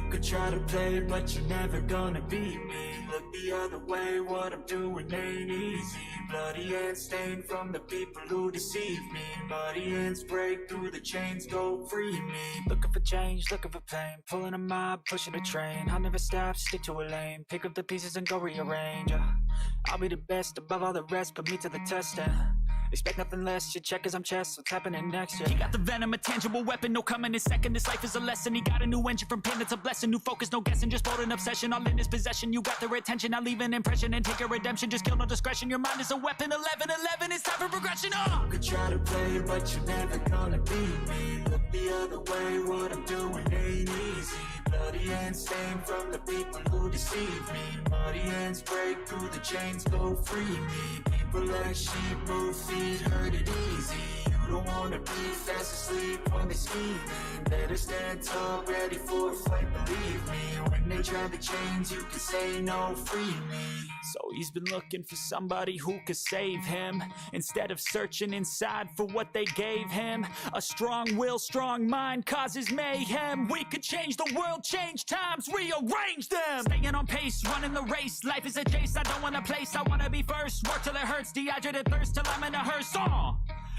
could try to play, but you're never gonna beat me. Look the other way, what I'm doing ain't easy. Bloody hands stained from the people who deceive me. Muddy hands break through the chains, go free me. Looking for change, looking for pain, pulling a mob, pushing a train. I'll never stop, stick to a lane, pick up the pieces and go rearrange. I'll be the best above all the rest, put me to the test and expect nothing less, your check as I'm chess, what's happening next? He got the venom, a tangible weapon, no coming in second. This life is a lesson, he got a new engine from pain, it's a blessing. New focus, no guessing, just bold and obsession, all in his possession. You got their attention, I'll leave an impression and take a redemption. Just kill, no discretion, your mind is a weapon. 11-11, it's time for progression. You could try to play, but you're never gonna beat me. Look the other way, what I'm doing ain't easy. Bloody hands stained from the people who deceive me. Muddy hands break through the chains, go free me. People like sheep move feet, hurt it easy. You don't wanna be fast asleep when they scheming. Better stand tall, ready for a fight, believe me. When they try the chains, you can say no, free me. So he's been looking for somebody who could save him, instead of searching inside for what they gave him. A strong will, strong mind causes mayhem. We could change the world, change times, rearrange them. Staying on pace, running the race. Life is a chase, I don't want a place, I wanna be first. Work till it hurts, dehydrated thirst till I'm in a hearse.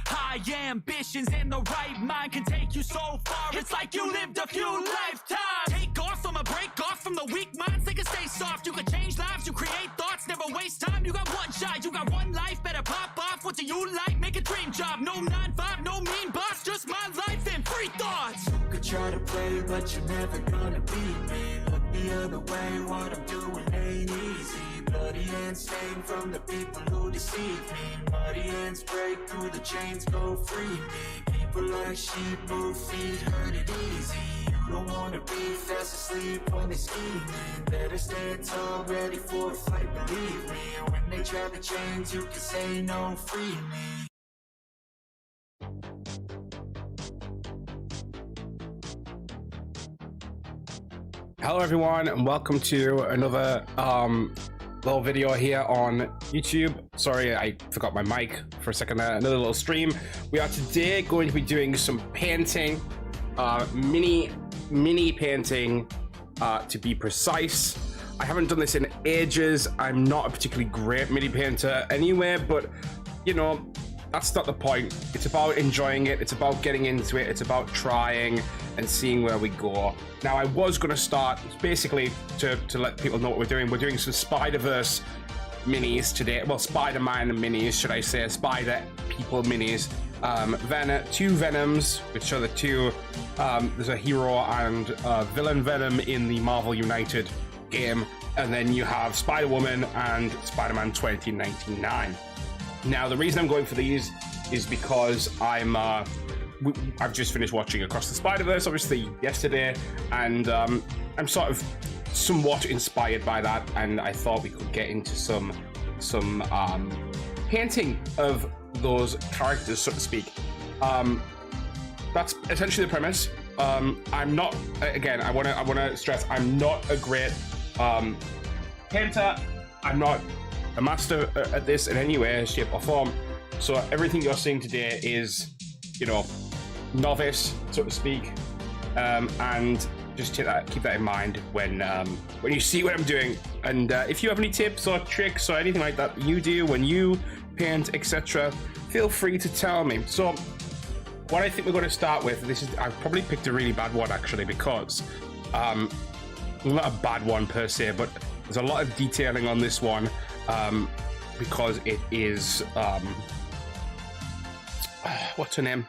High ambitions and the right mind can take you so far. It's like you lived a few lifetimes. Take off from a break off from the weak minds, they can stay soft. You can change lives, you create thoughts, never waste time. You got one shot, you got one life, better pop off. What do you like? Make a dream job. No 9-5, no mean boss, just my life and free thoughts. You could try to play, but you're never gonna beat me. Look the other way, what I'm doing ain't easy. Bloody hands stained from the people who deceive me. Muddy hands break through the chains, go free me. People like sheep move feet, hurt it easy. You don't wanna be fast asleep when they scheming. Better stand tall, ready for a fight, believe me. When they try the chains, you can say no, free me. Hello everyone, and welcome to another little video here on YouTube. Sorry, I forgot my mic for a second there. Another little stream. We are today going to be doing some painting, mini painting, to be precise. I haven't done this in ages. I'm not a particularly great mini painter anyway, but you know, that's not the point. It's about enjoying it. It's about getting into it. It's about trying and seeing where we go. Now, I was going to start basically to let people know what we're doing. We're doing some Spider-Verse minis today. Well, Spider-Man minis, should I say. Spider-People minis. Two Venoms, which are the two. There's a hero and villain Venom in the Marvel United game. And then you have Spider-Woman and Spider-Man 2099. Now, the reason I'm going for these is because I've just finished watching Across the Spider-Verse, obviously, yesterday, and I'm sort of somewhat inspired by that, and I thought we could get into some painting of those characters, so to speak. That's essentially the premise. I'm not, again, I want to stress, I'm not a great painter. I'm not a master at this in any way, shape or form. So everything you're seeing today is, you know, novice, so to speak. And just keep that in mind when you see what I'm doing. And if you have any tips or tricks or anything like that you do when you paint, etc., feel free to tell me. So what I think we're going to start with, I've probably picked a really bad one actually, because not a bad one per se, but there's a lot of detailing on this one. Because it is what's her name?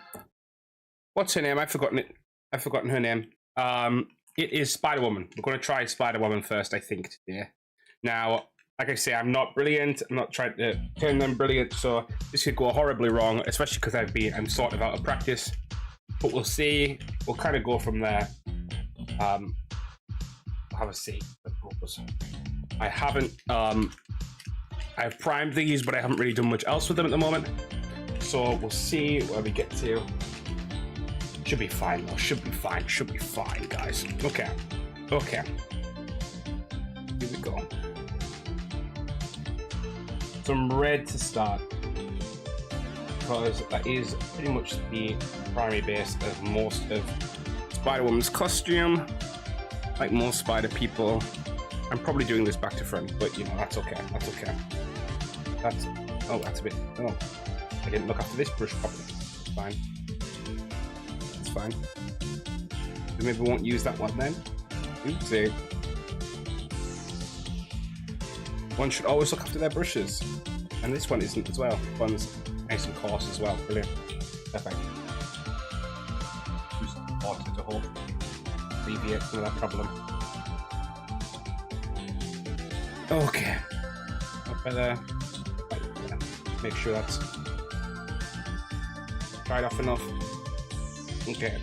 I've forgotten her name. It is Spider-Woman. We're going to try Spider-Woman first, I think, today. Now, like I say, I'm not brilliant. I'm not trying to turn them brilliant, so this could go horribly wrong, especially because I'm sort of out of practice. But we'll see. We'll kind of go from there. Have a see. I haven't. I've primed these, but I haven't really done much else with them at the moment. So we'll see where we get to. Should be fine though. Should be fine, guys. Okay. Here we go. Some red to start, because that is pretty much the primary base of most of Spider-Woman's costume. like most spider people, I'm probably doing this back to front, but you know, that's okay. That's okay. That's, oh, that's a bit, oh, I didn't look after this brush properly. It's fine. It's fine. So maybe we won't use that one then. Oopsie. One should always look after their brushes. And this one isn't as well. This one's nice and coarse as well. Brilliant. Perfect. Use water to hold. Alleviate some of that problem. Okay. I better make sure that's dried off enough. Okay.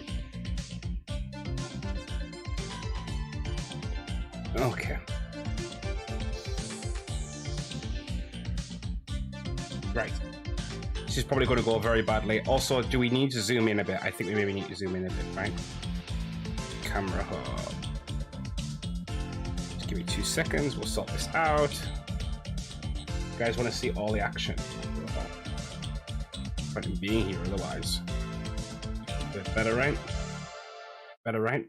Okay. Right. This is probably going to go very badly. Also, do we need to zoom in a bit? I think we maybe need to zoom in a bit, right? Camera hub. Just give me 2 seconds. We'll sort this out. You guys want to see all the action? Point in being here otherwise. A bit better, right? Better, right?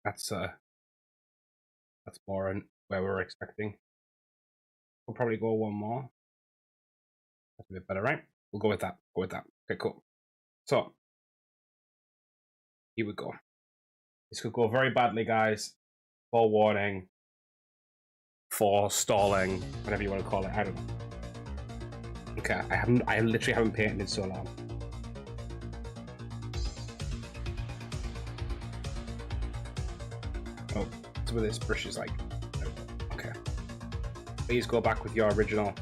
That's more than where we were expecting. We'll probably go one more. That's a bit better, right? We'll go with that. Go with that. Okay, cool. So here we go. This could go very badly, guys. Forewarning, forestalling, whatever you want to call it. I don't know. Okay, I literally haven't painted in so long. Oh, some of this brush is like, okay. Please go back with your original.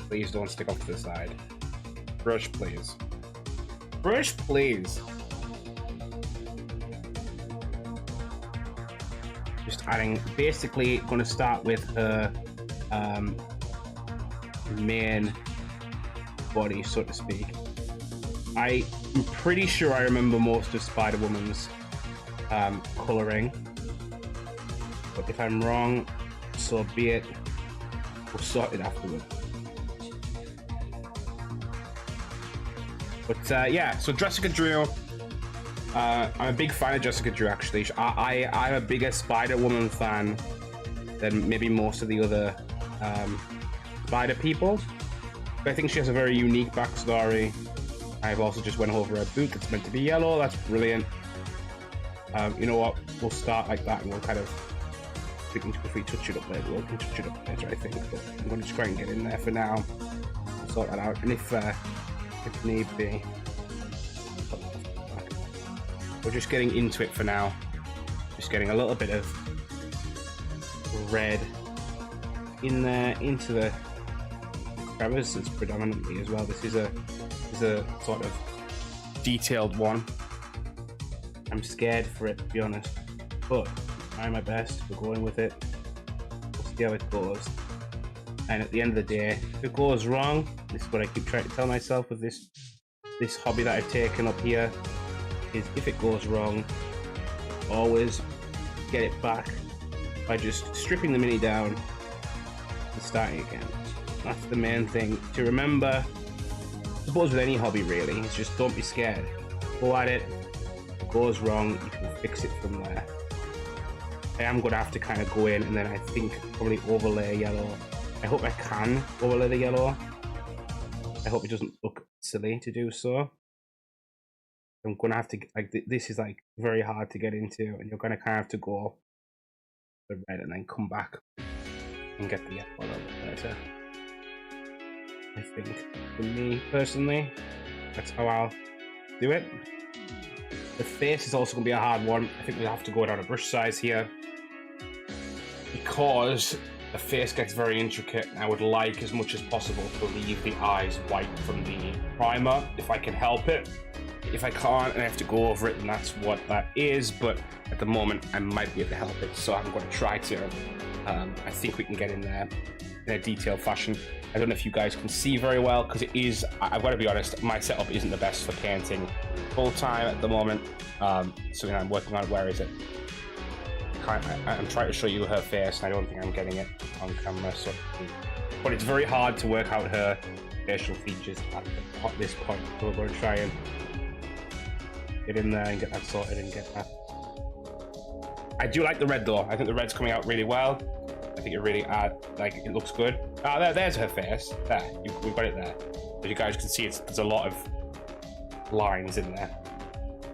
Please don't stick off to the side. Brush, please. Brush, please. Just adding, basically going to start with her main body, so to speak. I'm pretty sure I remember most of Spider-Woman's colouring. But if I'm wrong, so be it. We'll sort it afterwards. But yeah, so Jessica Drew, I'm a big fan of Jessica Drew, actually. I'm a bigger Spider-Woman fan than maybe most of the other Spider people. But I think she has a very unique backstory. I've also just went over her boot that's meant to be yellow. That's brilliant. You know what? We'll start like that and we'll kind of, if we touch it up later, we can touch it up later, I think. But I'm going to just try and get in there for now. We'll sort that out. And if need be, we're just getting into it for now. Just getting a little bit of red in there into the crevices predominantly as well. This is a sort of detailed one. I'm scared for it, to be honest, but try my best. We're going with it. We'll see how it goes. And at the end of the day, if it goes wrong, this is what I keep trying to tell myself with this hobby that I've taken up here, is if it goes wrong, always get it back by just stripping the mini down and starting again. That's the main thing to remember. I suppose with any hobby really, is just don't be scared. Go at it. If it goes wrong, you can fix it from there. I am going to have to kind of go in and then I think probably overlay yellow. I hope I can overlay the yellow. I hope it doesn't look silly to do so. I'm going to have to, like, this is like very hard to get into, and you're going to kind of have to go the red and then come back and get the yellow a little bit better. I think, for me personally, that's how I'll do it. The face is also going to be a hard one. I think we'll have to go down a brush size here, because the face gets very intricate. I would like as much as possible to leave the eyes white from the primer if I can help it. If I can't and I have to go over it, then that's what that is, but at the moment I might be able to help it, so I'm going to try to. I think we can get in there in a detailed fashion. I don't know if you guys can see very well, because it is, I've got to be honest, my setup isn't the best for painting full time at the moment. So I'm working on it. Where is it? I'm trying to show you her face, and I don't think I'm getting it on camera. So, but it's very hard to work out her facial features at this point. So we're going to try and get in there and get that sorted and get that I do like the red though. I think the red's coming out really well. I think it really like it looks good. There's her face. There, we've got it there. As you guys can see, there's a lot of lines in there.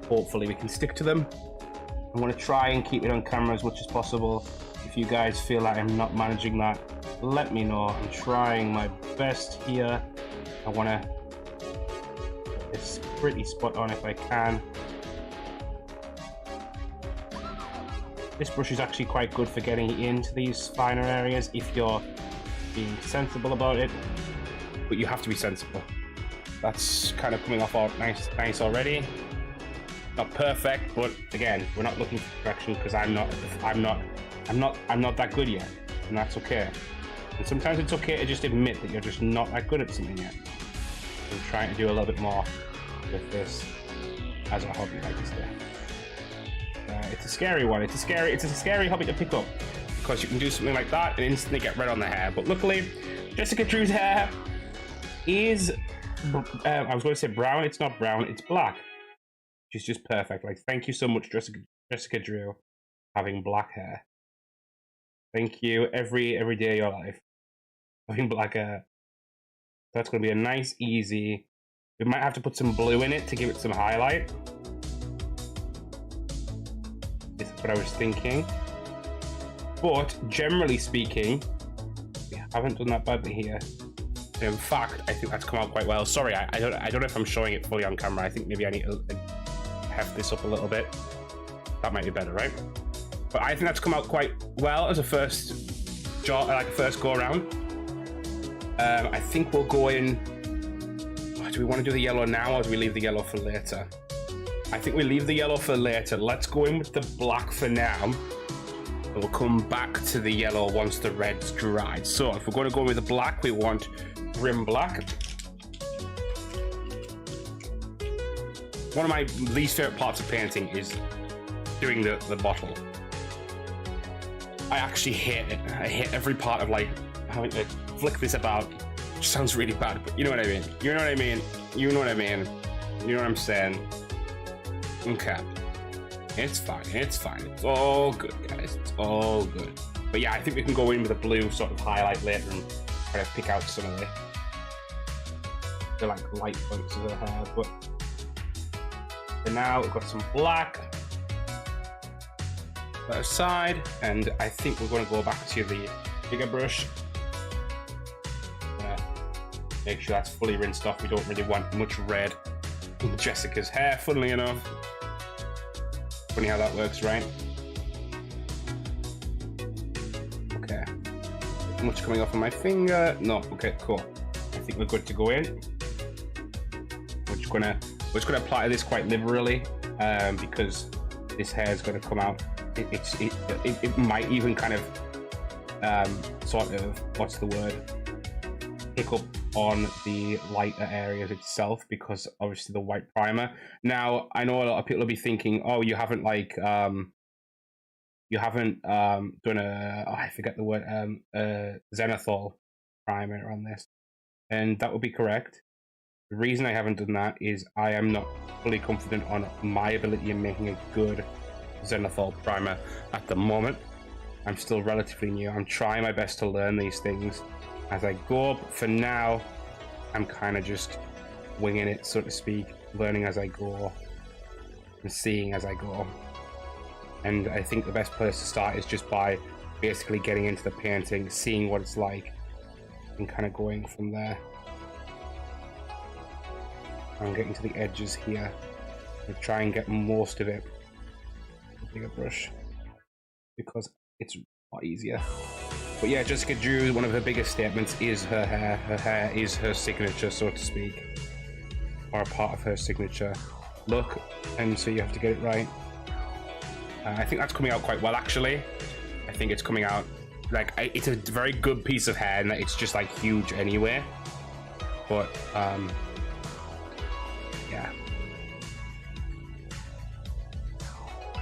Hopefully we can stick to them. I'm going to try and keep it on camera as much as possible. If you guys feel like I'm not managing that, let me know. I'm trying my best here. I want to get this pretty spot on if I can. This brush is actually quite good for getting into these finer areas if you're being sensible about it, but you have to be sensible. That's kind of coming off all nice already. Not perfect, but again, we're not looking for perfection because I'm not that good yet, and that's okay. And sometimes it's okay to just admit that you're just not that good at something yet. I'm trying to do a little bit more with this as a hobby, like I said. It's a scary one. It's a scary hobby to pick up because you can do something like that and instantly get red on the hair. But luckily, Jessica Drew's hair is I was going to say brown. It's not brown. It's black. Which is just perfect. Like, thank you so much, Jessica Drew, having black hair. Thank you every day of your life having black hair. That's going to be a nice, easy. We might have to put some blue in it to give it some highlight. This is what I was thinking. But generally speaking, we haven't done that badly here. In fact, I think that's come out quite well. Sorry, I don't know if I'm showing it fully on camera. I think maybe I need to heft this up a little bit. That might be better, right? But I think that's come out quite well as a first go around. I think we'll go in. Do we want to do the yellow now, or do we leave the yellow for later? I think we leave the yellow for later. Let's go in with the black for now. And we'll come back to the yellow once the red's dried. So if we're going to go with the black, we want Grim Black. One of my least favorite parts of painting is doing the bottle. I actually hate it. I hate every part of like having to flick this about. Which sounds really bad, but you know what I mean. You know what I mean. You know what I mean. You know what I'm saying. Okay. It's fine. It's fine. It's all good, guys. It's all good. But yeah, I think we can go in with a blue sort of highlight later and try to pick out some of the like light points of the hair. But for now, we've got some black aside, and I think we're going to go back to the bigger brush. Make sure that's fully rinsed off. We don't really want much red in Jessica's hair, funnily enough. Funny how that works, right? Okay. Much coming off on my finger. No, okay, cool. I think we're good to go in. We're just gonna apply this quite liberally, because this hair is gonna come out. It might even kind of sort of, what's the word? Pick up on the lighter areas itself, because obviously the white primer. Now I know a lot of people will be thinking, oh, you haven't like done a, I forget the word, zenithal primer on this, and that would be correct. The reason I haven't done that is I am not fully confident on my ability in making a good zenithal primer at the moment. I'm still relatively new. I'm trying my best to learn these things as I go, but for now I'm kind of just winging it, so to speak, learning as I go and seeing as I go. And I think the best place to start is just by basically getting into the painting, seeing what it's like, and kind of going from there. I'm getting to the edges here. I'll try and get most of it with a bigger brush, because it's a lot easier. But yeah, Jessica Drew, one of her biggest statements is her hair. Her hair is her signature, so to speak, or a part of her signature look, and so you have to get it right. I think that's coming out quite well, actually. I think it's coming out, like, it's a very good piece of hair, and it's just like huge anyway. But yeah,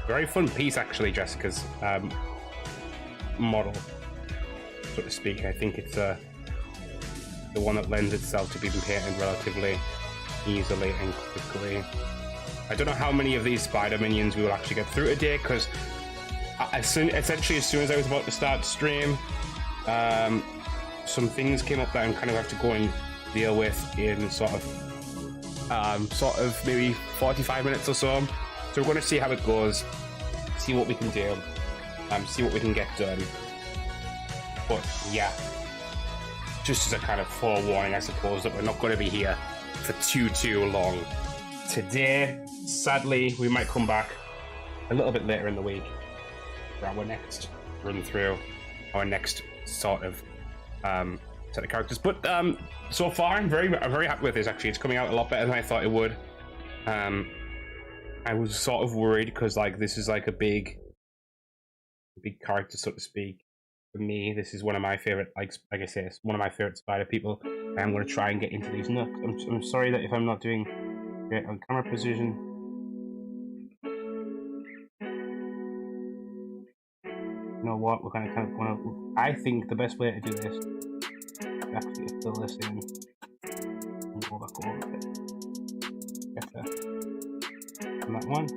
very fun piece, actually, Jessica's model, so to speak. I think it's the one that lends itself to being painted relatively easily and quickly. I don't know how many of these spider minions we will actually get through today, because essentially as soon as I was about to start stream, some things came up that I'm kind of have to go and deal with in sort of maybe 45 minutes or so. So we're going to see how it goes, see what we can do, see what we can get done. But yeah, just as a kind of forewarning, I suppose, that we're not going to be here for too long. Today, sadly, we might come back a little bit later in the week for our next run through, our next sort of set of characters. But so far, I'm very happy with this. Actually, it's coming out a lot better than I thought it would. I was sort of worried because like this is like a big character, so to speak. For me, this is one of my favorite, like I say, it's one of my favorite spider people. I'm going to try and get into these nooks. I'm sorry that if I'm not doing great on camera precision. You know what? We're going to kind of want to. I think the best way to do this is actually to fill this in and go back over a bit. Better. And that one.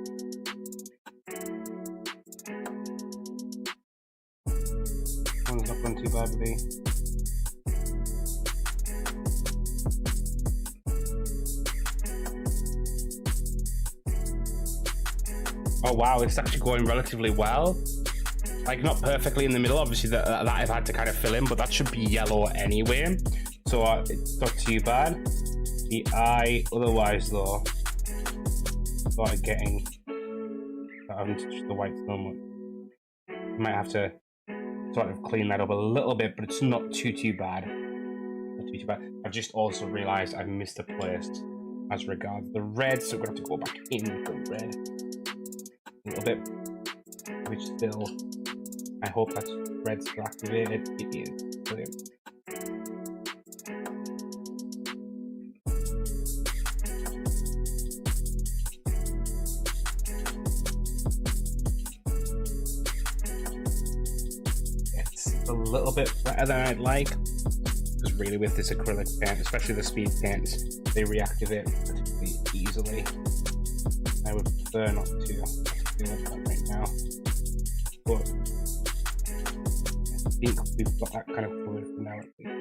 One's not going too badly. Oh wow, it's actually going relatively well. Like not perfectly in the middle, obviously that I've had to kind of fill in, but that should be yellow anyway. So it's not too bad. The eye, otherwise though, started getting, I haven't touched the white so much. Might have to sort of clean that up a little bit, but it's not too bad. Not too bad. I've just also realised I've missed a place as regards the red, so we're gonna have to go back in the red a little bit, which still, I hope that's red still activated. It is. Brilliant. It's a little bit better than I'd like, because really with this acrylic paint, especially the speed paints, they reactivate particularly easily. I would prefer not to do that right now, but I think we've got that kind of covered for now at least.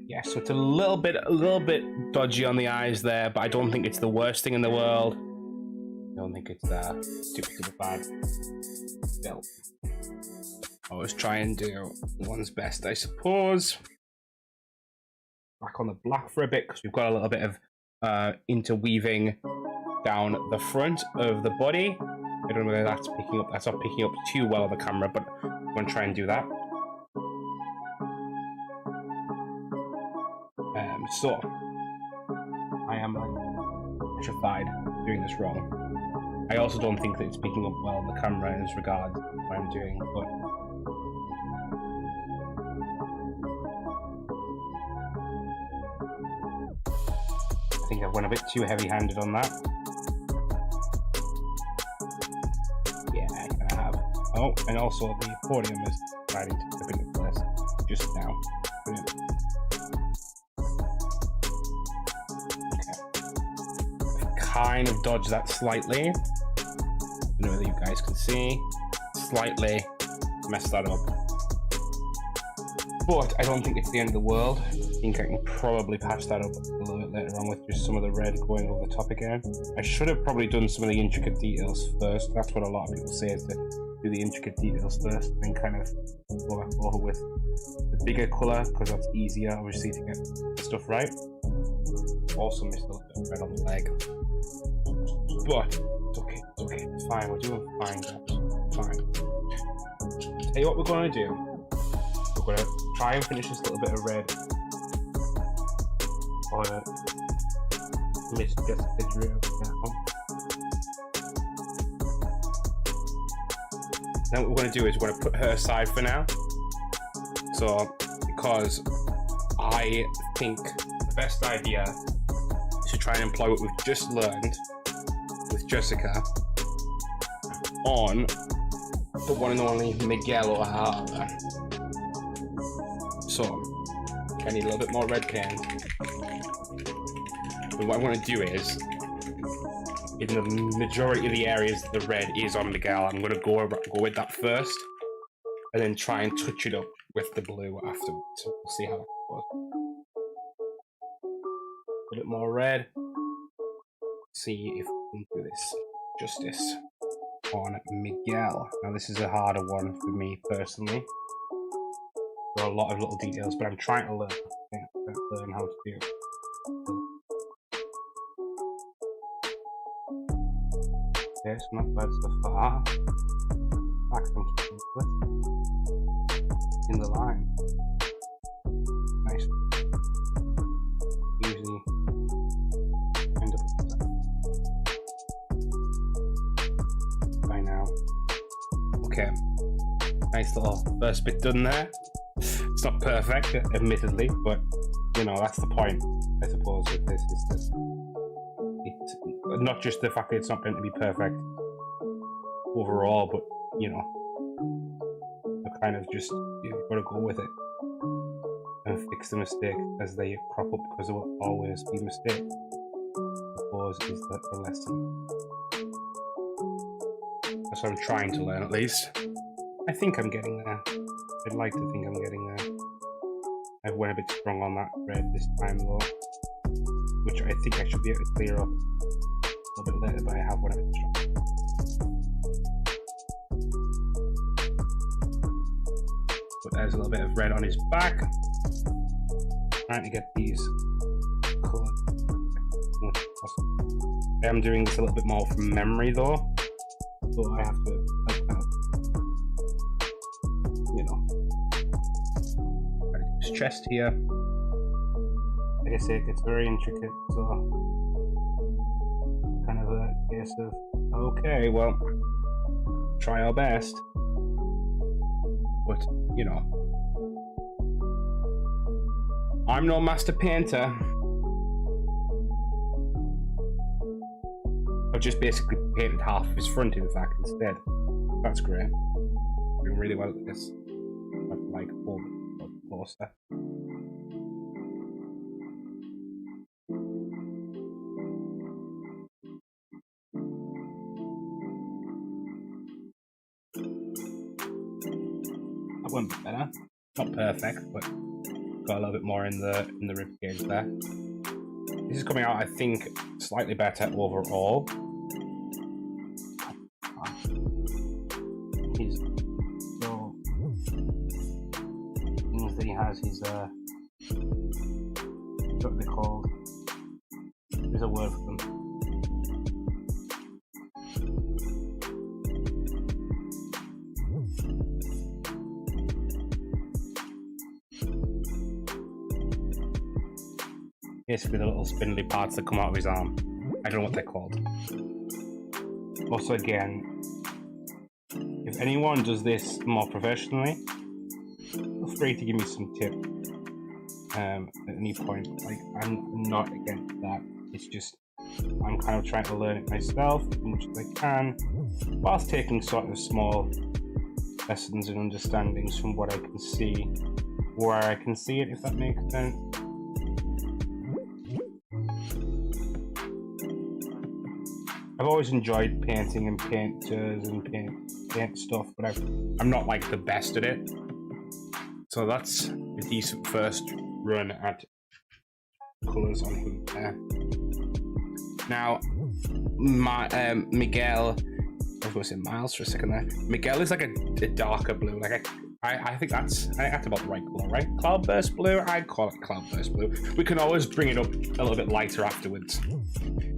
Yeah, so it's a little bit dodgy on the eyes there, but I don't think it's the worst thing in the world. I don't think it's super bad. Still, always try and do one's best, I suppose. Back on the black for a bit, because we've got a little bit of interweaving down the front of the body. I don't know whether that's picking up. That's not picking up too well on the camera, but I'm going to try and do that. So I am petrified doing this wrong. I also don't think that it's picking up well on the camera in this regard. What I'm doing, but I think I went a bit too heavy-handed on that. Yeah, I kind of have. Oh, and also the podium is starting to clip into place just now. Brilliant. Okay. I kind of dodged that slightly. I don't know whether you guys can see. Slightly messed that up. But I don't think it's the end of the world. I think I can probably patch that up a little bit later on with just some of the red going over the top again. I should have probably done some of the intricate details first. That's what a lot of people say, is to do the intricate details first and then kind of go back over with the bigger colour, because that's easier obviously to get stuff right. Also missed a little bit of red on the leg. But it's okay, it's fine, we're doing fine guys. Fine. Tell you what we're going to do. We're going to try and finish this little bit of red on Miss Jessica Drew now. Then what we're going to do is we're going to put her aside for now. So, because I think the best idea is to try and employ what we've just learned with Jessica on the one and only Miguel O'Hara. So, I need a little bit more red can. But what I want to do is in the majority of the areas the red is on Miguel. I'm gonna go with that first, and then try and touch it up with the blue afterwards. So we'll see how that goes. A bit more red. See if we can do this justice on Miguel. Now this is a harder one for me personally. There are a lot of little details, but I'm trying to learn how to do it. Okay, so not bad so far. Back in the line. Nice. Usually end up by now. Okay. Nice little first bit done there. It's not perfect, admittedly, but you know, that's the point, I suppose, with this is that it's not just the fact that it's not going to be perfect overall, but you know, you kind of just, you've got to go with it and fix the mistakes as they crop up, because there will always be mistakes. I suppose is the lesson. That's what I'm trying to learn, at least. I think I'm getting there. I'd like to think I'm getting there. I went a bit strong on that red this time though, which I think I should be able to clear up a little bit later, but I have went a bit strong. But there's a little bit of red on his back. Trying to get these colours. I am doing this a little bit more from memory though, so I have to his chest here. Like I said, it's very intricate, so kind of a case of okay, well, try our best, but you know, I'm no master painter. I've just basically painted half of his front, in fact, instead. That's great. Doing really well at this. I like all closer. That went a bit better. Not perfect, but got a little bit more in the rib cage there. This is coming out, I think, slightly better overall. He's so things that he has. He's what they called. There's a word for them. Basically the little spindly parts that come out of his arm. I don't know what they're called. Also again, if anyone does this more professionally, feel free to give me some tips at any point. Like, I'm not against that. It's just, I'm kind of trying to learn it myself as much as I can, whilst taking sort of small lessons and understandings from what I can see, where I can see it, if that makes sense. I've always enjoyed painting and painters and paint stuff, but I'm not like the best at it. So that's a decent first run at colours on him there. Now, Miguel, I was going to say Miles for a second there. Miguel is like a darker blue. Like I think that's about the right colour, right? Cloudburst blue. I'd call it cloudburst blue. We can always bring it up a little bit lighter afterwards.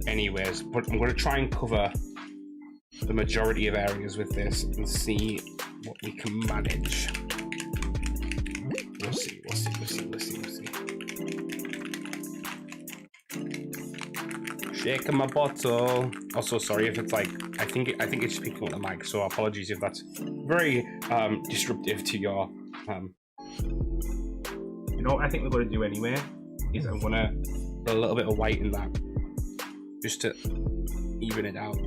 Anyways, but I'm going to try and cover the majority of areas with this and see what we can manage. We'll see. Shaking my bottle. Also, sorry if it's like, I think it's just picking up the mic, so apologies if that's very disruptive to your You know what I think we're going to do anyway is I'm going to put a little bit of white in that just to even it out.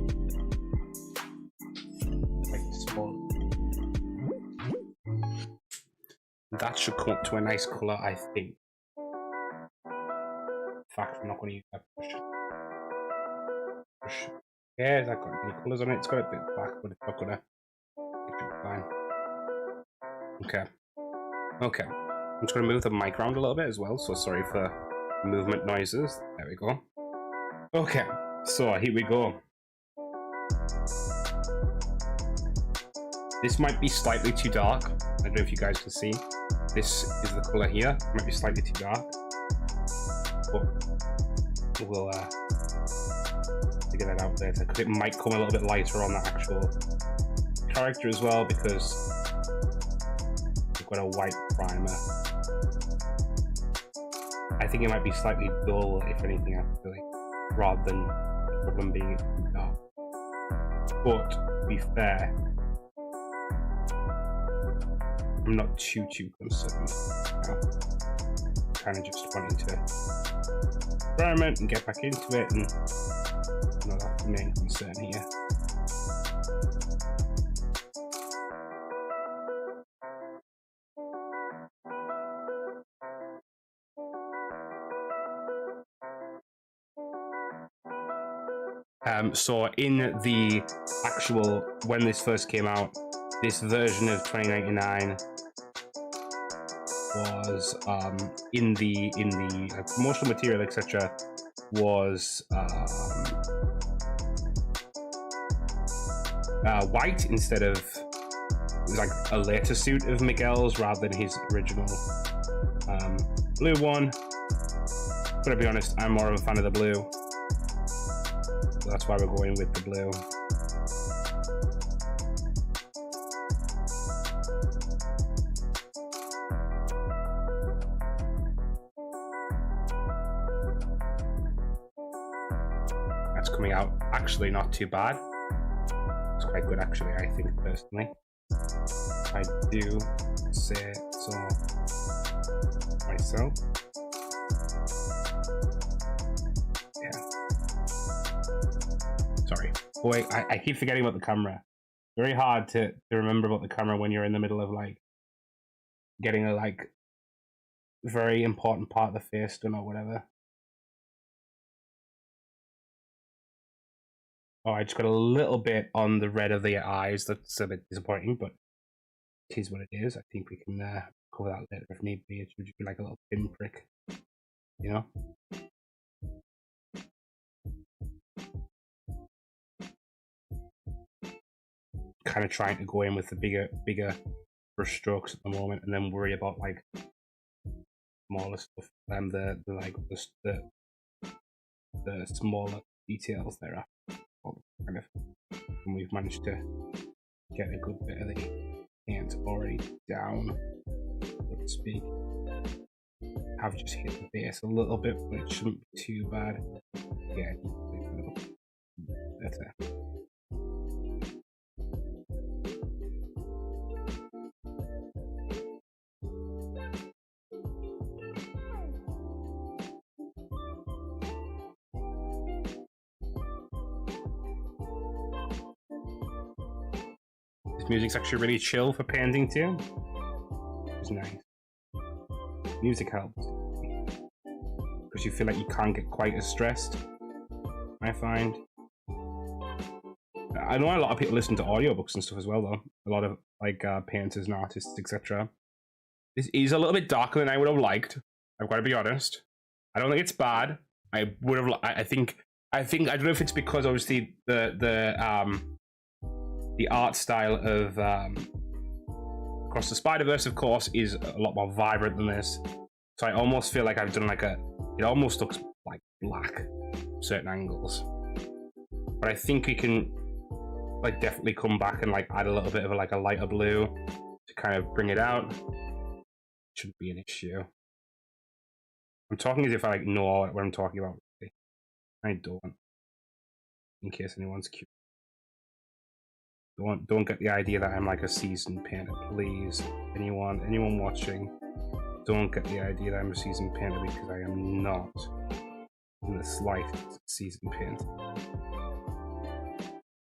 Like small. That should come up to a nice colour, I think. In fact, I'm not going to use that brush. care. Has that got any colours on it? It's got a bit of black, but it's not gonna. It should be fine. Okay. Okay. I'm just gonna move the mic around a little bit as well. So sorry for movement noises. There we go. Okay. So here we go. This might be slightly too dark. I don't know if you guys can see. This is the colour here. It might be slightly too dark. But we'll figure that out later. Because it might come a little bit lighter on the actual character as well, because we've got a white primer. I think it might be slightly dull, if anything, actually, rather than the problem being too dark. But to be fair, I'm not too concerned. Kind of just wanting to experiment and get back into it, and that's the main concern here. So in the actual, when this first came out, this version of 2099 was in the promotional material, etc., was white instead of, it was like a later suit of Miguel's rather than his original blue one. Gotta be honest, I'm more of a fan of the blue, so that's why we're going with the blue. Coming out actually not too bad. It's quite good actually, I think, personally. I do say so myself. Yeah. Sorry. Boy, I keep forgetting about the camera. Very hard to remember about the camera when you're in the middle of like getting a like very important part of the face done or whatever. Oh, I just got a little bit on the red of the eyes. That's a bit disappointing, but it is what it is. I think we can cover that later if need be. It should just be like a little pinprick, you know? Kind of trying to go in with the bigger brush strokes at the moment, and then worry about like smaller stuff and the smaller details thereafter. Kind of, and we've managed to get a good bit of the paint already down, so to speak. I've just hit the base a little bit, but it shouldn't be too bad. Yeah, better. This music's actually really chill for painting too. It's nice. Music helps because you feel like you can't get quite as stressed, I find. I know a lot of people listen to audiobooks and stuff as well, though. A lot of like painters and artists, etc. This is a little bit darker than I would have liked. I've got to be honest. I don't think it's bad. I would have. I think. I don't know if it's because obviously the art style of Across the Spider-Verse, of course, is a lot more vibrant than this. So I almost feel like I've done like it almost looks like black at certain angles. But I think we can like definitely come back and like add a little bit of like a lighter blue to kind of bring it out. Shouldn't be an issue. I'm talking as if I like know what I'm talking about. Really. I don't. In case anyone's curious. Don't get the idea that I'm like a seasoned painter, please. Anyone watching, don't get the idea that I'm a seasoned painter, because I am not in the slightest seasoned painter.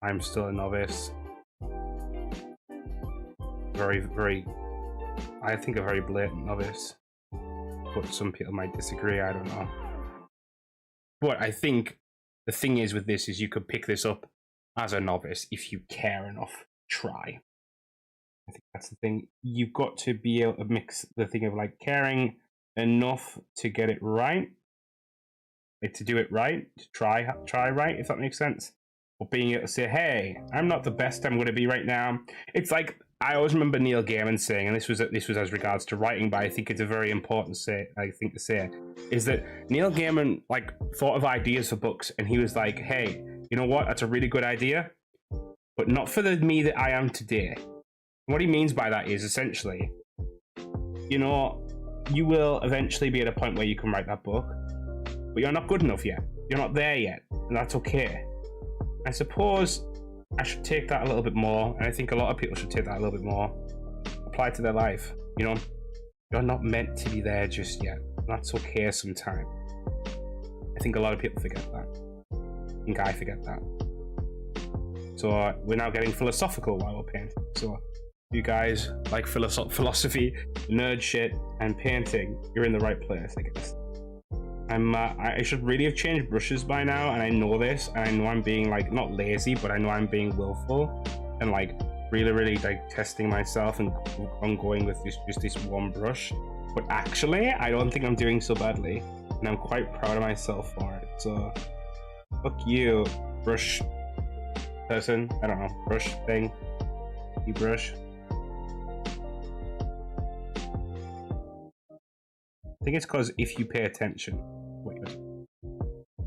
I'm still a novice. Very, I think a very blatant novice. But some people might disagree, I don't know. But I think the thing is with this is you could pick this up as a novice if you care enough. Try. I think that's the thing. You've got to be able to mix the thing of like caring enough to get it right, like to do it right, to try right, if that makes sense. Or being able to say, "Hey, I'm not the best I'm going to be right now." It's like I always remember Neil Gaiman saying, and this was as regards to writing, but I think it's a very important thing to say, is that Neil Gaiman like thought of ideas for books, and he was like, "Hey, you know what? That's a really good idea, but not for the me that I am today." What he means by that is essentially, you know, you will eventually be at a point where you can write that book, but you're not good enough yet. You're not there yet, and that's okay. I suppose I should take that a little bit more, and I think a lot of people should take that a little bit more, apply it to their life. You know, you're not meant to be there just yet. That's okay sometimes. I think a lot of people forget that. I think I forget that. So we're now getting philosophical while we're painting. So you guys like philosophy, nerd shit, and painting, you're in the right place, I guess. I should really have changed brushes by now, and I know this, and I know I'm being like not lazy, but I know I'm being willful and like really like testing myself and ongoing with this one brush. But actually, I don't think I'm doing so badly, and I'm quite proud of myself for it. So fuck you, brush person. I don't know, brush thing. You brush. I think it's because if you pay attention, what you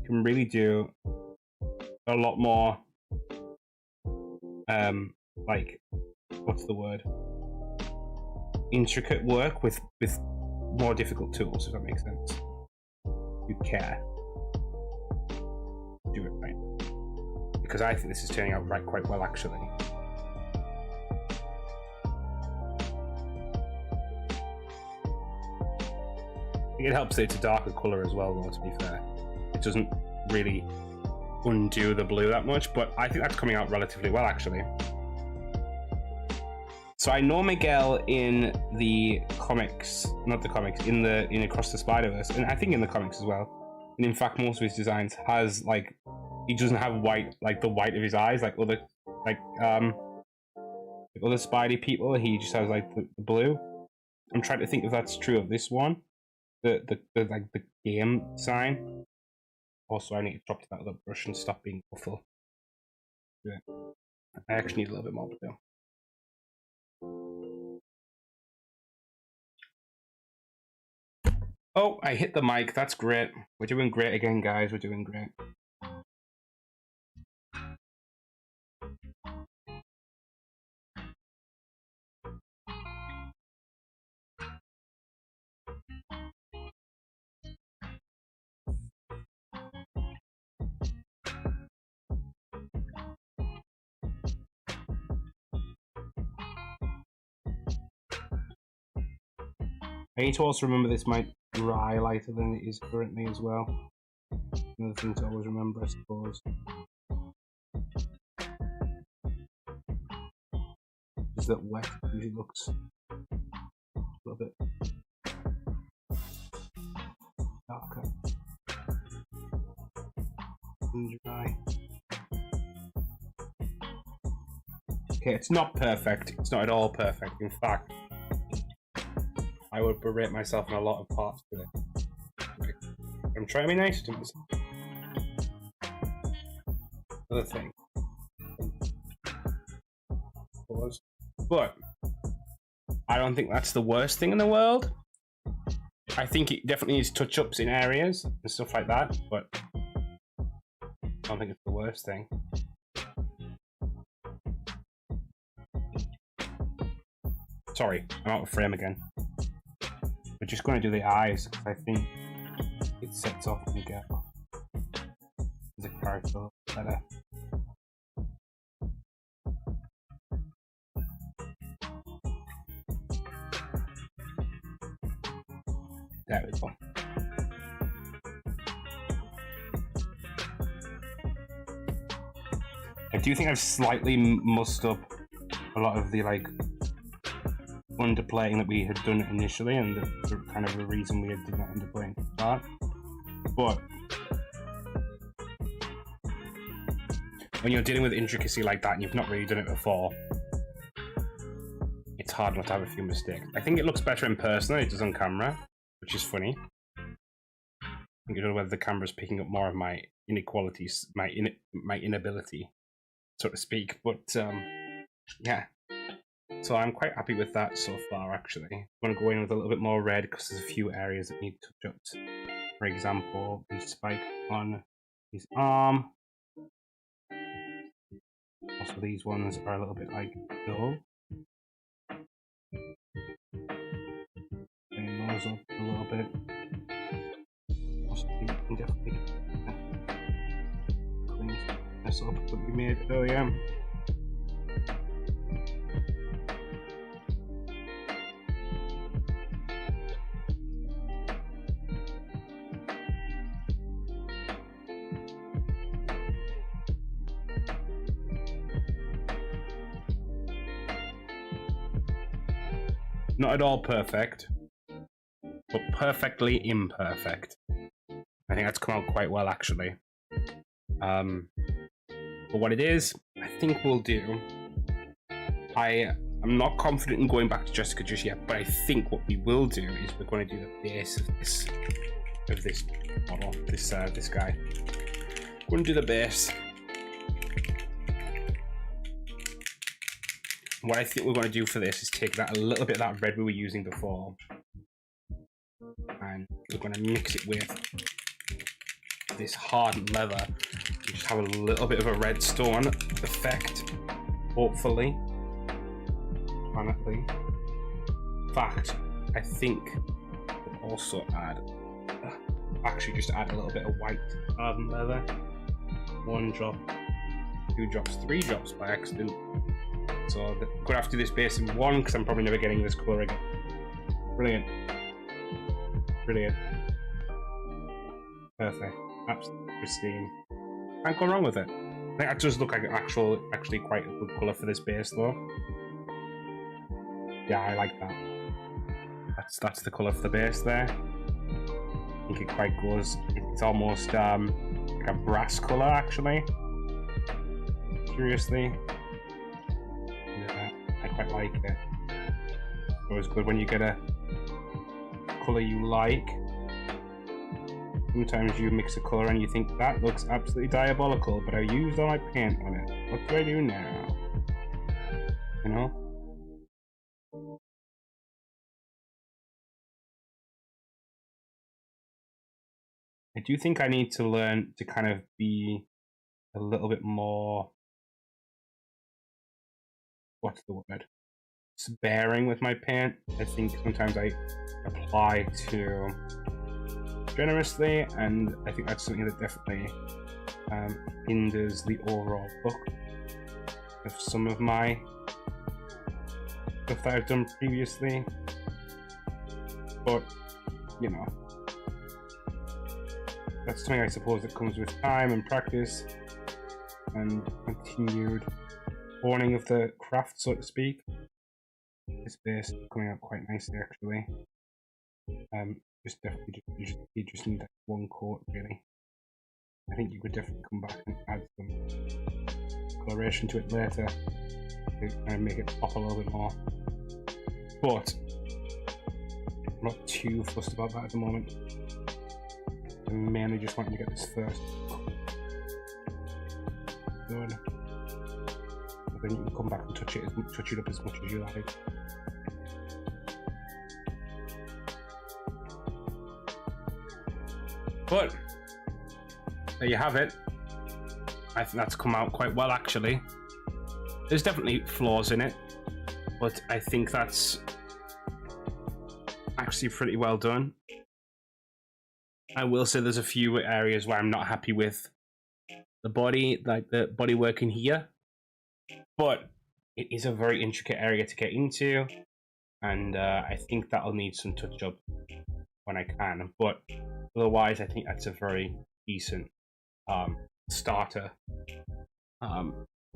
can really do a lot more, like, what's the word? Intricate work with more difficult tools, if that makes sense. You care. Do it right. Because I think this is turning out quite well, actually. It helps that it's a darker colour as well, though, to be fair. It doesn't really undo the blue that much, but I think that's coming out relatively well, actually. So I know Miguel in the comics, not the comics, in Across the Spider-Verse, and I think in the comics as well. And in fact, most of his designs has, like, he doesn't have white, like the white of his eyes, like other Spidey people. He just has like the blue. I'm trying to think if that's true of this one. The game sign. Also, I need to drop that other brush and stop being awful. Yeah. I actually need a little bit more to do. Oh, I hit the mic. That's great. We're doing great again, guys. We're doing great. I need to also remember this might dry lighter than it is currently as well. Another thing to always remember, I suppose. Is that wet usually looks a little bit darker and dry. Okay, it's not perfect. It's not at all perfect. In fact, I would berate myself in a lot of parts with it. I'm trying to be nice to myself. Another thing. But I don't think that's the worst thing in the world. I think it definitely needs touch-ups in areas and stuff like that, but I don't think it's the worst thing. Sorry, I'm out of frame again. We're just going to do the eyes, because I think it sets off and get the character better. There we go. I do think I've slightly mussed up a lot of the like underplaying that we had done initially, and the kind of the reason we had done that underplaying part. But when you're dealing with intricacy like that and you've not really done it before, it's hard not to have a few mistakes. I think it looks better in person than it does on camera, which is funny. I don't know whether the camera's picking up more of my inequalities, my inability, so to speak. But yeah, so I'm quite happy with that so far. Actually, I'm going to go in with a little bit more red because there's a few areas that need touch-ups. For example, the spike on his arm. Also, these ones are a little bit like dull. Clean those up a little bit. Also, you can definitely clean this up that we made earlier. Not at all perfect, but perfectly imperfect. I think that's come out quite well, actually. But what it is, I think we'll do. I'm not confident in going back to Jessica just yet, but I think what we will do is we're going to do the base of this model, this guy. We're going to do the base. What I think we're going to do for this is take that a little bit of that red we were using before, and we're going to mix it with this hardened leather. Just have a little bit of a redstone effect, hopefully. In fact, I think we'll also actually just add a little bit of white hardened leather. 1 drop, 2 drops, 3 drops by accident. So I'm going to have to do this base in 1 because I'm probably never getting this colour again. Brilliant. Brilliant. Perfect. Absolutely pristine. Can't go wrong with it. I think that does look like actually quite a good colour for this base though. Yeah, I like that. That's the colour for the base there. I think it quite goes. It's almost like a brass colour actually. Curiously. I quite like it. It's always good when you get a colour you like. Sometimes you mix a colour and you think that looks absolutely diabolical, but I used all my paint on it. What do I do now? You know? I do think I need to learn to kind of be a little bit more, what's the word? Sparing with my paint. I think sometimes I apply too generously, and I think that's something that definitely hinders the overall look of some of my stuff that I've done previously. But, you know, that's something I suppose that comes with time and practice and continued honing of the craft, so to speak. This base is coming out quite nicely, actually. Just definitely, you just need that 1 coat, really. I think you could definitely come back and add some coloration to it later to kind of make it pop a little bit more. But I'm not too fussed about that at the moment. I'm mainly just wanting to get this first done. Then you can come back and touch it up as much as you like. But there you have it. I think that's come out quite well, actually. There's definitely flaws in it, but I think that's actually pretty well done. I will say there's a few areas where I'm not happy with the body, like the body work in here, but it is a very intricate area to get into, and I think that'll need some touch up when I can. But otherwise, I think that's a very decent starter.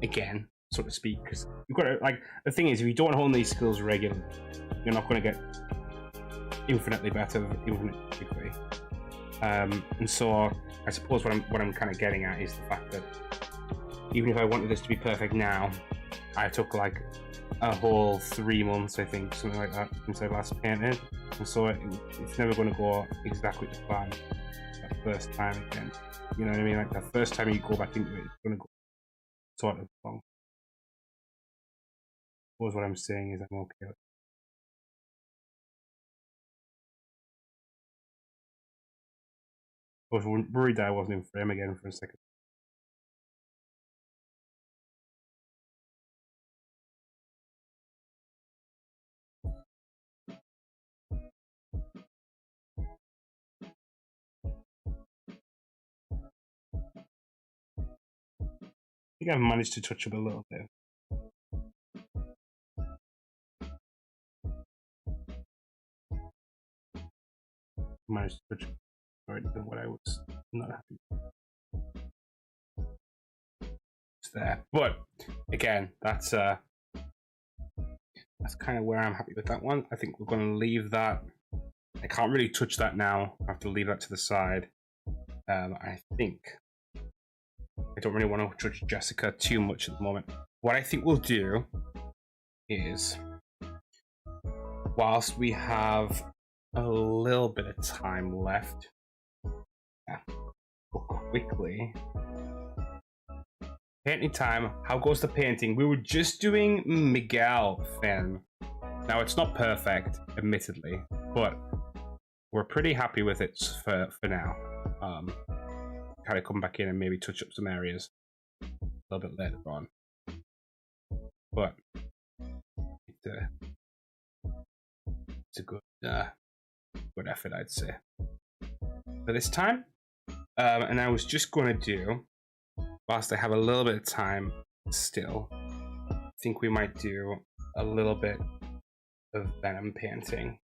Again, so to speak, because you've got to, like, the thing is, if you don't hone these skills regularly, you're not going to get infinitely better infinitely quickly. And so I suppose what I'm kind of getting at is the fact that even if I wanted this to be perfect now, I took like a whole 3 months, I think, something like that, since I last painted, and so it's never going to go exactly to plan that first time again. You know what I mean? Like the first time you go back into it, it's going to go sort of wrong. I suppose what I'm saying is I'm okay with it. I was worried that I wasn't in frame again for a second. I think I've managed to touch up a little bit. Managed to touch up more than what I was not happy with. It's there, but again, that's kind of where I'm happy with that one. I think we're going to leave that. I can't really touch that now. I have to leave that to the side. I think I don't really want to touch Jessica too much at the moment. What I think we'll do is, whilst we have a little bit of time left, we'll quickly painting time. How goes the painting? We were just doing Miguel film. Now it's not perfect, admittedly, but we're pretty happy with it for now. Kind of come back in and maybe touch up some areas a little bit later on, but it's a good good effort, I'd say, for this time. And I was just going to do, whilst I have a little bit of time still, I think we might do a little bit of Venom painting.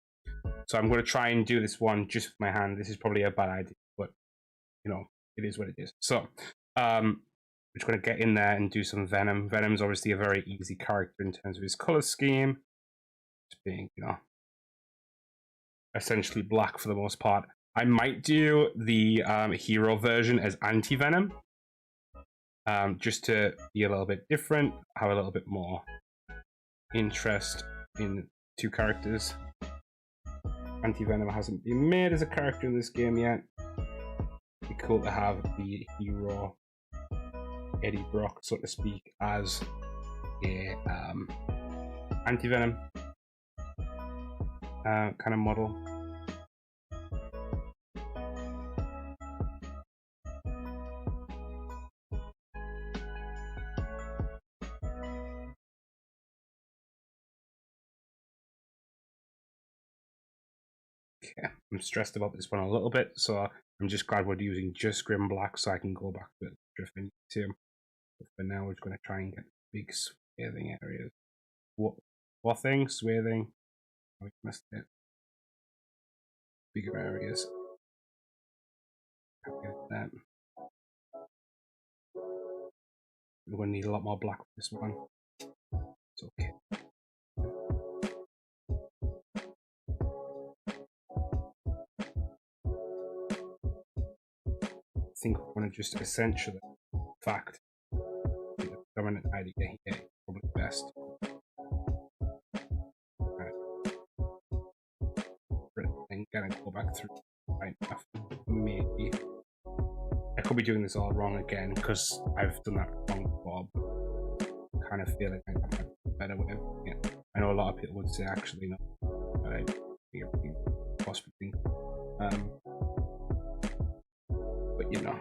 So I'm going to try and do this one just with my hand. This is probably a bad idea, but you know, it is what it is. So I'm just going to get in there and do some Venom. Venom's obviously a very easy character in terms of his color scheme. It's being, you know, essentially black for the most part. I might do the hero version as anti-Venom, just to be a little bit different, have a little bit more interest in two characters. Anti-Venom hasn't been made as a character in this game yet. It'd be cool to have the hero Eddie Brock, so to speak, as a anti-Venom kind of model. Okay, I'm stressed about this one a little bit, so I'm just glad we're using just Grim Black so I can go back to it if I need to. But for now, we're just going to try and get big swathing areas. Swathing? Swathing? I missed it. Bigger areas. That. We're going to need a lot more black for this one. It's okay. I think we're going to just essentially, in fact, the dominant idea here is probably best. And kind of go back through right enough. Maybe I could be doing this all wrong again because I've done that wrong before, but kind of feeling like I'm a better way of doing it. I know a lot of people would say actually no, but I think possibly. But you know.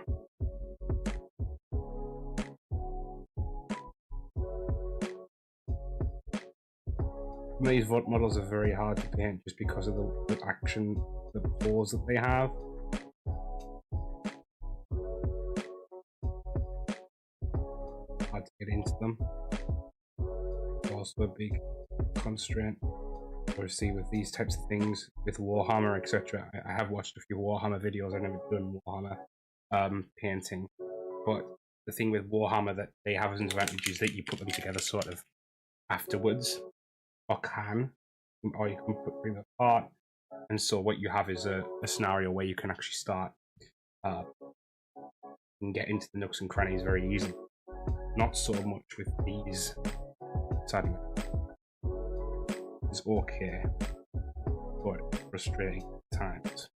Some of these VOD models are very hard to paint just because of the action, the pose that they have. Hard to get into them. It's also a big constraint. Obviously, with these types of things, with Warhammer, etc. I have watched a few Warhammer videos. I've never done Warhammer painting, but the thing with Warhammer that they have as an advantage is that you put them together sort of afterwards. Or you can bring them apart, and so what you have is a scenario where you can actually start and get into the nooks and crannies very easily. Not so much with these. Sadly, it's okay, but frustrating at times.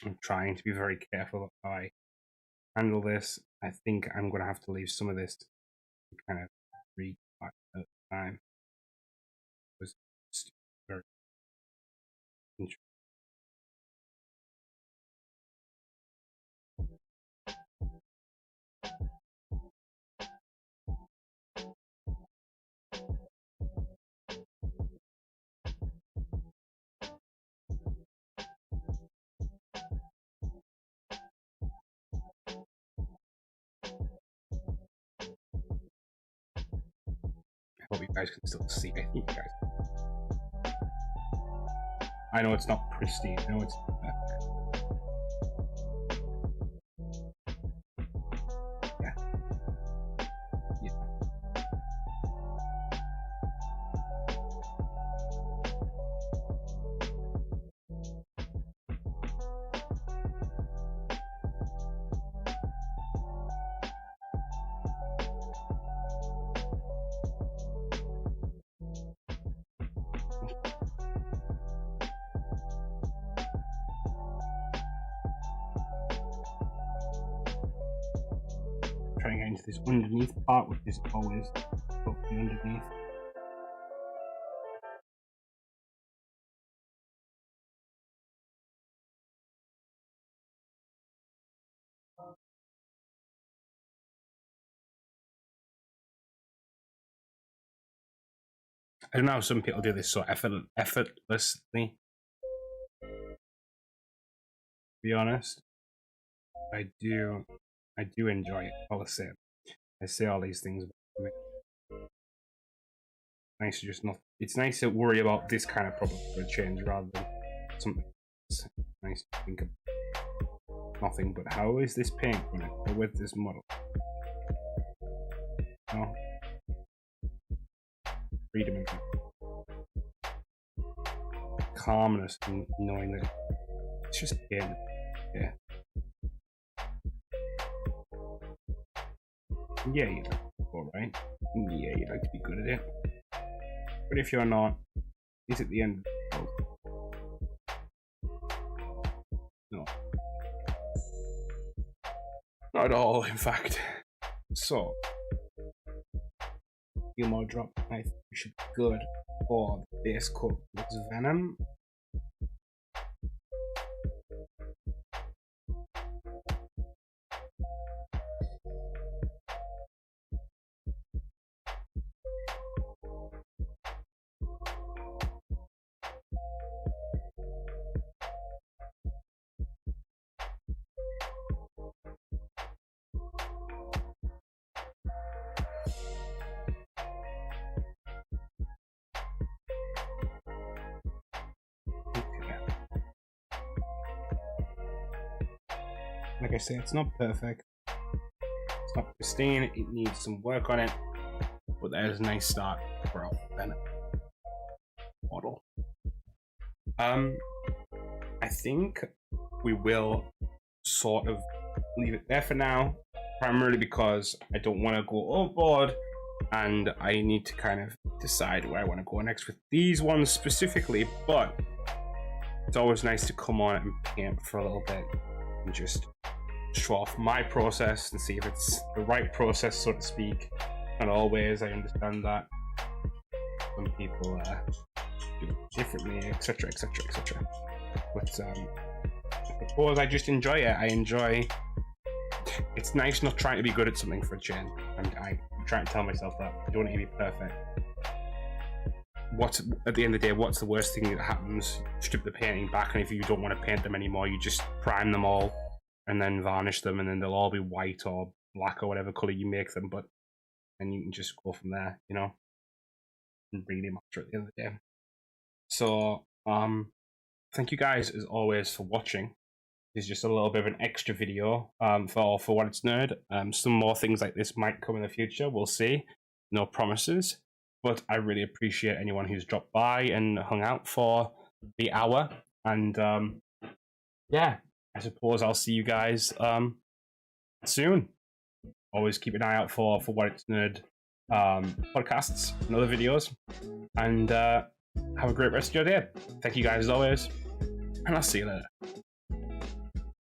I'm trying to be very careful how I handle this. I think I'm going to have to leave some of this to kind of read at the time. It was very interesting. I hope you guys can still see. I think you guys. I know it's not pristine. I know it's not perfect. Yeah. Yeah. Trying to get into this underneath part, which is always totally underneath. I don't know how some people do this so effortlessly. To be honest, I do enjoy it all the same. I say all these things, but nice to just not. It's nice to worry about this kind of problem for a change rather than something that's nice to think of. Nothing but how is this paint going to go with this model? No. Freedom and calmness and knowing that it's just paint. Yeah. Yeah, you like alright. Yeah, you like to be good at it. But if you're not, is it the end of the world? No. Not at all, in fact. So, few more drop. I think we should be good for the base coat with Venom. Like I say, it's not perfect. It's not pristine. It needs some work on it. But there's a nice start for our Venom model. I think we will sort of leave it there for now. Primarily because I don't want to go overboard. And I need to kind of decide where I want to go next with these ones specifically. But it's always nice to come on and paint for a little bit. And just show off my process and see if it's the right process, so to speak. Not always, I understand that. Some people do it differently, etc, etc, etc. But I suppose I just enjoy it. I enjoy... It's nice not trying to be good at something for a change. And I'm trying to tell myself that. I don't need to be perfect. what's at the end of the day, what's the worst thing that happens? Strip the painting back, and if you don't want to paint them anymore, you just prime them all and then varnish them, and then they'll all be white or black or whatever color you make them. But then you can just go from there, you know. Doesn't really matter at the end of the day. So thank you guys as always for watching. This is just a little bit of an extra video for What It's Nerd. Some more things like this might come in the future. We'll see. No promises. But I really appreciate anyone who's dropped by and hung out for the hour. And yeah, I suppose I'll see you guys soon. Always keep an eye out for What It's Nerd podcasts and other videos. And have a great rest of your day. Thank you guys as always. And I'll see you later.